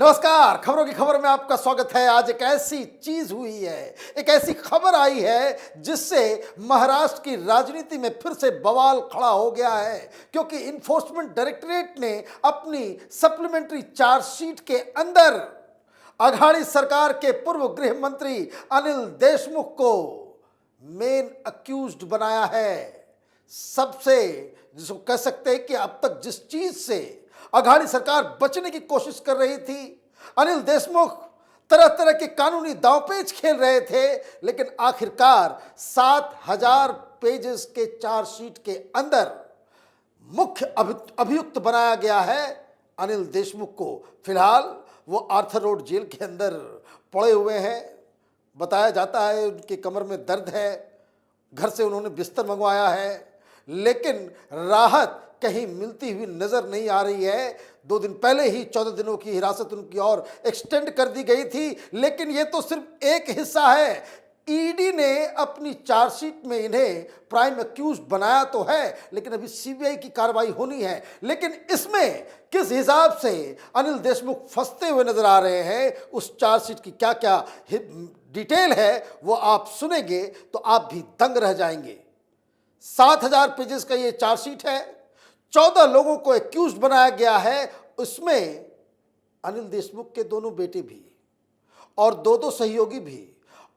नमस्कार। खबरों की खबर में आपका स्वागत है। आज एक ऐसी चीज हुई है, एक ऐसी खबर आई है जिससे महाराष्ट्र की राजनीति में फिर से बवाल खड़ा हो गया है, क्योंकि इन्फोर्समेंट डायरेक्टरेट ने अपनी सप्लीमेंट्री चार्जशीट के अंदर अघाड़ी सरकार के पूर्व गृह मंत्री अनिल देशमुख को मेन अक्यूज्ड बनाया है। सबसे जिसको कह सकते हैं कि अब तक जिस चीज से अघाड़ी सरकार बचने की कोशिश कर रही थी, अनिल देशमुख तरह तरह के कानूनी दांवपेच खेल रहे थे, लेकिन आखिरकार 7,000 पेजेस के चार्जशीट के अंदर मुख्य अभियुक्त बनाया गया है अनिल देशमुख को। फिलहाल वो आर्थर रोड जेल के अंदर पड़े हुए हैं। बताया जाता है उनके कमर में दर्द है, घर से उन्होंने बिस्तर मंगवाया है, लेकिन राहत कहीं मिलती हुई नजर नहीं आ रही है। 2 दिन पहले ही 14 दिनों की हिरासत उनकी और एक्सटेंड कर दी गई थी, लेकिन ये तो सिर्फ एक हिस्सा है। ईडी ने अपनी चार्जशीट में इन्हें प्राइम अक्यूज्ड बनाया तो है, लेकिन अभी सीबीआई की कार्रवाई होनी है। लेकिन इसमें किस हिसाब से अनिल देशमुख फंसते हुए नजर आ रहे हैं, उस चार्जशीट की क्या क्या डिटेल है वो आप सुनेंगे तो आप भी दंग रह जाएंगे। 7,000 पेजेस का ये चार्जशीट है। 14 लोगों को एक्यूज्ड बनाया गया है। उसमें अनिल देशमुख के दोनों बेटे भी और 2 सहयोगी भी,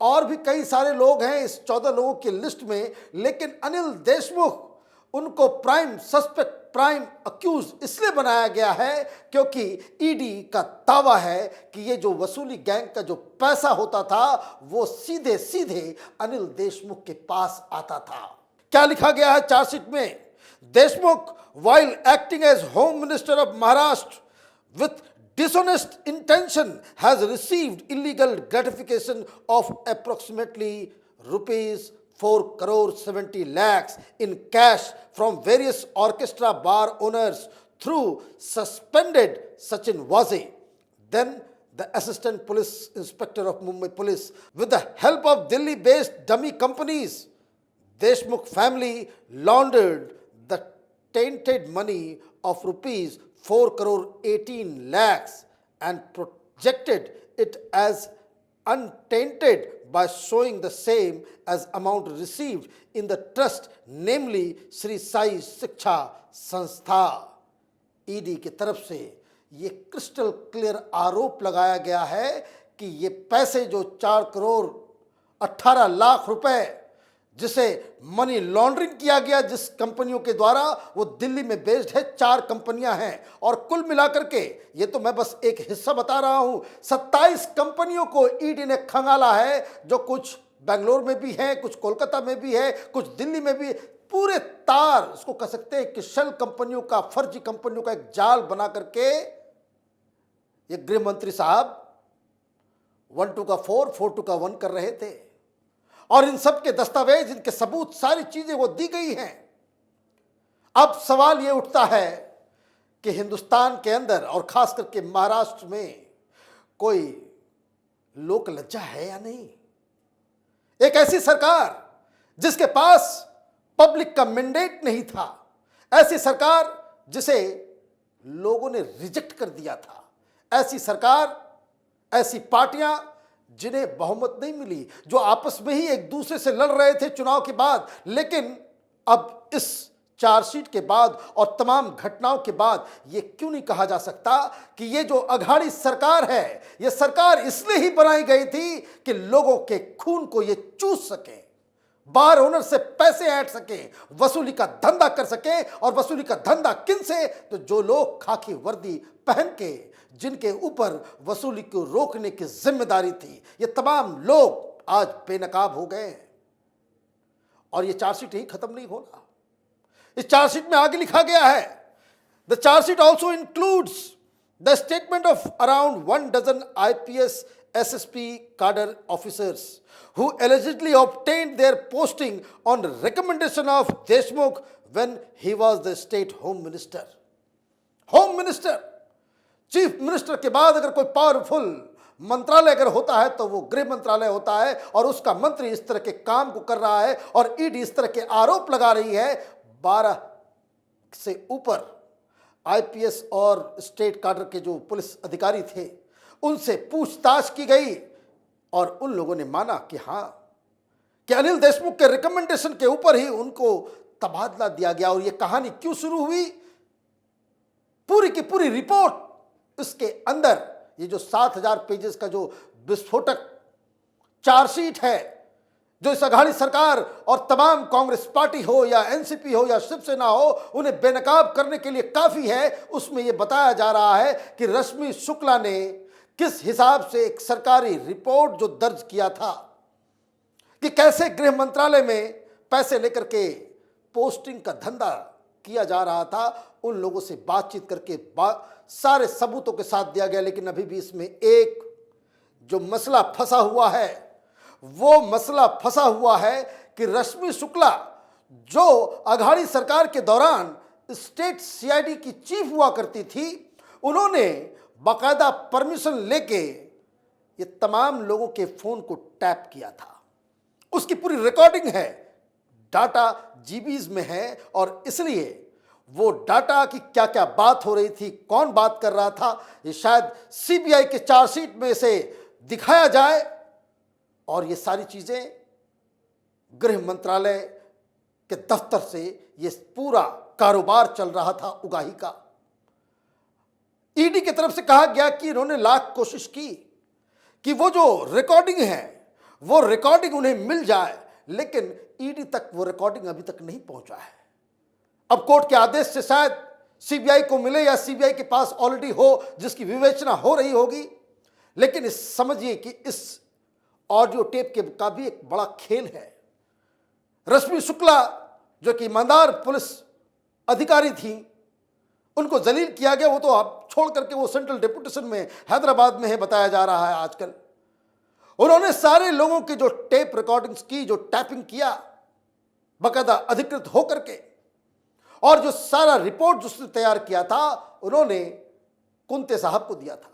और भी कई सारे लोग हैं इस 14 लोगों की लिस्ट में। लेकिन अनिल देशमुख उनको प्राइम सस्पेक्ट, प्राइम अक्यूज इसलिए बनाया गया है क्योंकि ईडी का दावा है कि ये जो वसूली गैंग का जो पैसा होता था वो सीधे सीधे अनिल देशमुख के पास आता था। क्या लिखा गया है चार्जशीट में? Deshmukh, while acting as Home Minister of Maharashtra with dishonest intention, has received illegal gratification of approximately rupees 4 crore 70 lakhs in cash from various orchestra bar owners through suspended Sachin Waze, then the Assistant Police Inspector of Mumbai Police. With the help of Delhi-based dummy companies, Deshmukh family laundered the tainted money of rupees 4 crore 18 lakhs and projected it as untainted by showing the same as amount received in the trust, namely Sri Sai Shiksha Sanstha। ED की तरफ से ये crystal clear आरोप लगाया गया है कि ये पैसे जो 4 करोड़ 18 लाख रुपए जिसे मनी लॉन्ड्रिंग किया गया जिस कंपनियों के द्वारा, वो दिल्ली में बेस्ड है। 4 कंपनियां हैं और कुल मिलाकर के, ये तो मैं बस एक हिस्सा बता रहा हूं, 27 कंपनियों को ईडी ने खंगाला है, जो कुछ बेंगलोर में भी है, कुछ कोलकाता में भी है, कुछ दिल्ली में भी। पूरे तार इसको कह सकते हैं कि शेल कंपनियों का, फर्जी कंपनियों का एक जाल बना करके ये गृह मंत्री साहब 1 2 का 4 4 2 का 1 कर रहे थे। और इन सब के दस्तावेज, इनके सबूत, सारी चीजें वो दी गई हैं। अब सवाल ये उठता है कि हिंदुस्तान के अंदर और खास करके महाराष्ट्र में कोई लोक लज्जा है या नहीं? एक ऐसी सरकार जिसके पास पब्लिक का मैंडेट नहीं था, ऐसी सरकार जिसे लोगों ने रिजेक्ट कर दिया था, ऐसी सरकार, ऐसी पार्टियां जिन्हें बहुमत नहीं मिली, जो आपस में ही एक दूसरे से लड़ रहे थे चुनाव के बाद। लेकिन अब इस चार्जशीट के बाद और तमाम घटनाओं के बाद ये क्यों नहीं कहा जा सकता कि ये जो अघाड़ी सरकार है, ये सरकार इसलिए ही बनाई गई थी कि लोगों के खून को ये चूस सके, बार ओनर से पैसे ऐंठ सके, वसूली का धंधा कर सके। और वसूली का धंधा किन से? तो जो लोग खाकी वर्दी पहन के, जिनके ऊपर वसूली को रोकने की जिम्मेदारी थी, ये तमाम लोग आज बेनकाब हो गए। और ये चार्जशीट यही खत्म नहीं होना। इस चार्जशीट में आगे लिखा गया है, the chargesheet also includes the statement of around 1 dozen IPS SSP cadre officers who allegedly obtained their posting on recommendation of Deshmukh when he was the state home minister। Home minister, chief minister के बाद अगर कोई powerful मंत्रालय अगर होता है तो वो गृह मंत्रालय होता है, और उसका मंत्री इस तरह के काम को कर रहा है और ईडी इस तरह के आरोप लगा रही है। 12 से ऊपर आईपीएस और स्टेट काडर के जो पुलिस अधिकारी थे, उनसे पूछताछ की गई और उन लोगों ने माना कि हाँ, कि अनिल देशमुख के रिकमेंडेशन के ऊपर ही उनको तबादला दिया गया। और ये कहानी क्यों शुरू हुई, पूरी की पूरी रिपोर्ट इसके अंदर, ये जो 7,000 पेजेस का जो विस्फोटक चार्जशीट है, जो इस अघाड़ी सरकार और तमाम कांग्रेस पार्टी हो या एनसीपी हो या शिवसेना हो, उन्हें बेनकाब करने के लिए काफी है। उसमें यह बताया जा रहा है कि रश्मि शुक्ला ने किस हिसाब से एक सरकारी रिपोर्ट जो दर्ज किया था कि कैसे गृह मंत्रालय में पैसे लेकर के पोस्टिंग का धंधा किया जा रहा था, उन लोगों से बातचीत करके सारे सबूतों के साथ दिया गया। लेकिन अभी भी इसमें एक जो मसला फंसा हुआ है, वो मसला फंसा हुआ है कि रश्मि शुक्ला जो अघाड़ी सरकार के दौरान स्टेट सीआईडी की चीफ हुआ करती थी, उन्होंने बाकायदा परमिशन लेके ये तमाम लोगों के फोन को टैप किया था। उसकी पूरी रिकॉर्डिंग है, डाटा जीबीज में है, और इसलिए वो डाटा की क्या क्या बात हो रही थी, कौन बात कर रहा था, ये शायद सीबीआई के चार्जशीट में से दिखाया जाए। और ये सारी चीजें गृह मंत्रालय के दफ्तर से ये पूरा कारोबार चल रहा था उगाही का। ईडी की तरफ से कहा गया कि इन्होंने लाख कोशिश की कि वो जो रिकॉर्डिंग है वो रिकॉर्डिंग उन्हें मिल जाए, लेकिन ईडी तक वो रिकॉर्डिंग अभी तक नहीं पहुंचा है। अब कोर्ट के आदेश से शायद सीबीआई को मिले या सीबीआई के पास ऑलरेडी हो, जिसकी विवेचना हो रही होगी। लेकिन समझिए कि इस ऑडियो टेप के का भी एक बड़ा खेल है। रश्मि शुक्ला जो कि ईमानदार पुलिस अधिकारी थी, उनको जलील किया गया। वो तो अब छोड़ करके वो सेंट्रल डेपुटेशन में हैदराबाद में है, बताया जा रहा है आजकल। उन्होंने सारे लोगों की जो टेप रिकॉर्डिंग्स की, जो टैपिंग किया बाकायदा अधिकृत होकर के, और जो सारा रिपोर्ट जो उसने तैयार किया था, उन्होंने कुंते साहब को दिया था।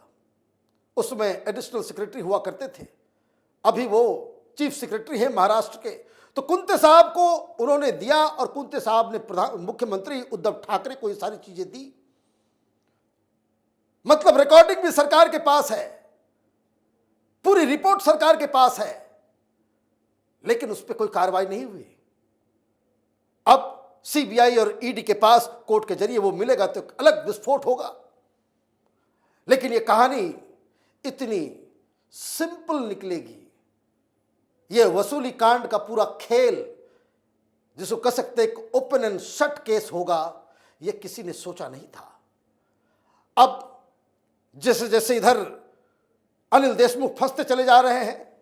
उसमें एडिशनल सेक्रेटरी हुआ करते थे, अभी वो चीफ सेक्रेटरी है महाराष्ट्र के। तो कुंते साहब को उन्होंने दिया और कुंते साहब ने मुख्यमंत्री उद्धव ठाकरे को ये सारी चीजें दी। मतलब रिकॉर्डिंग भी सरकार के पास है, पूरी रिपोर्ट सरकार के पास है, लेकिन उस पर कोई कार्रवाई नहीं हुई। अब सीबीआई और ईडी के पास कोर्ट के जरिए वो मिलेगा तो अलग विस्फोट होगा। लेकिन ये कहानी इतनी सिंपल निकलेगी, ये वसूली कांड का पूरा खेल जिसको कह सकते एक ओपन एंड शट केस होगा, ये किसी ने सोचा नहीं था। अब जैसे जैसे इधर अनिल देशमुख फंसते चले जा रहे हैं,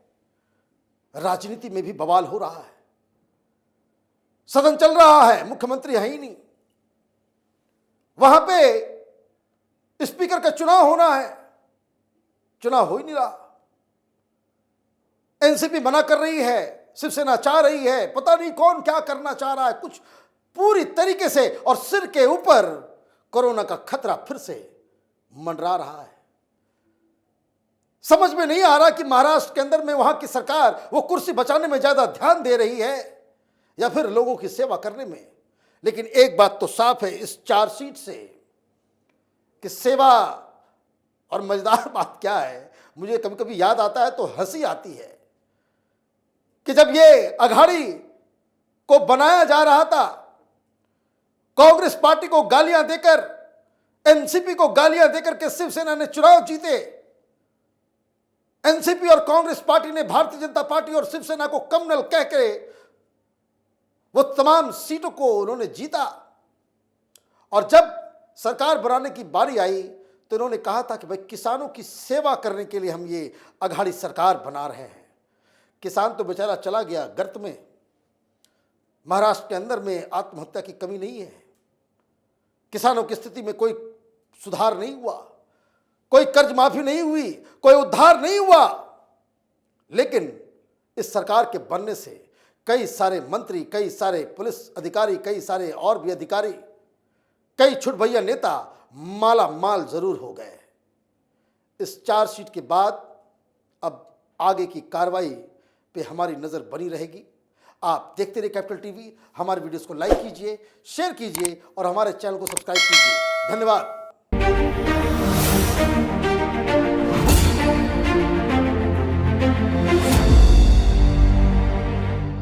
राजनीति में भी बवाल हो रहा है। सदन चल रहा है, मुख्यमंत्री है ही नहीं, वहां पे स्पीकर का चुनाव होना है, चुनाव हो ही नहीं रहा। एनसीपी मना कर रही है, शिवसेना चाह रही है, पता नहीं कौन क्या करना चाह रहा है, कुछ पूरी तरीके से। और सिर के ऊपर कोरोना का खतरा फिर से मंडरा रहा है। समझ में नहीं आ रहा कि महाराष्ट्र के अंदर में वहां की सरकार वो कुर्सी बचाने में ज्यादा ध्यान दे रही है या फिर लोगों की सेवा करने में। लेकिन एक बात तो साफ है इस चार्जशीट से कि सेवा, और मजेदार बात क्या है, मुझे कभी कभी याद आता है तो हंसी आती है कि जब ये अघाड़ी को बनाया जा रहा था, कांग्रेस पार्टी को गालियां देकर, एनसीपी को गालियां देकर के शिवसेना ने चुनाव जीते। एनसीपी और कांग्रेस पार्टी ने भारतीय जनता पार्टी और शिवसेना को कम्युनल कह के वो तमाम सीटों को उन्होंने जीता। और जब सरकार बनाने की बारी आई तो इन्होंने कहा था कि भाई किसानों की सेवा करने के लिए हम ये अघाड़ी सरकार बना रहे हैं। किसान तो बेचारा चला गया गर्त में। महाराष्ट्र के अंदर में आत्महत्या की कमी नहीं है, किसानों की स्थिति में कोई सुधार नहीं हुआ, कोई कर्ज माफी नहीं हुई, कोई उद्धार नहीं हुआ। लेकिन इस सरकार के बनने से कई सारे मंत्री, कई सारे पुलिस अधिकारी, कई सारे और भी अधिकारी, कई छुटभैया नेता माला माल जरूर हो गए। इस चार्जशीट के बाद अब आगे की कार्रवाई पे हमारी नजर बनी रहेगी। आप देखते रहिए कैपिटल टीवी। हमारे वीडियोस को लाइक कीजिए, शेयर कीजिए और हमारे चैनल को सब्सक्राइब कीजिए। धन्यवाद।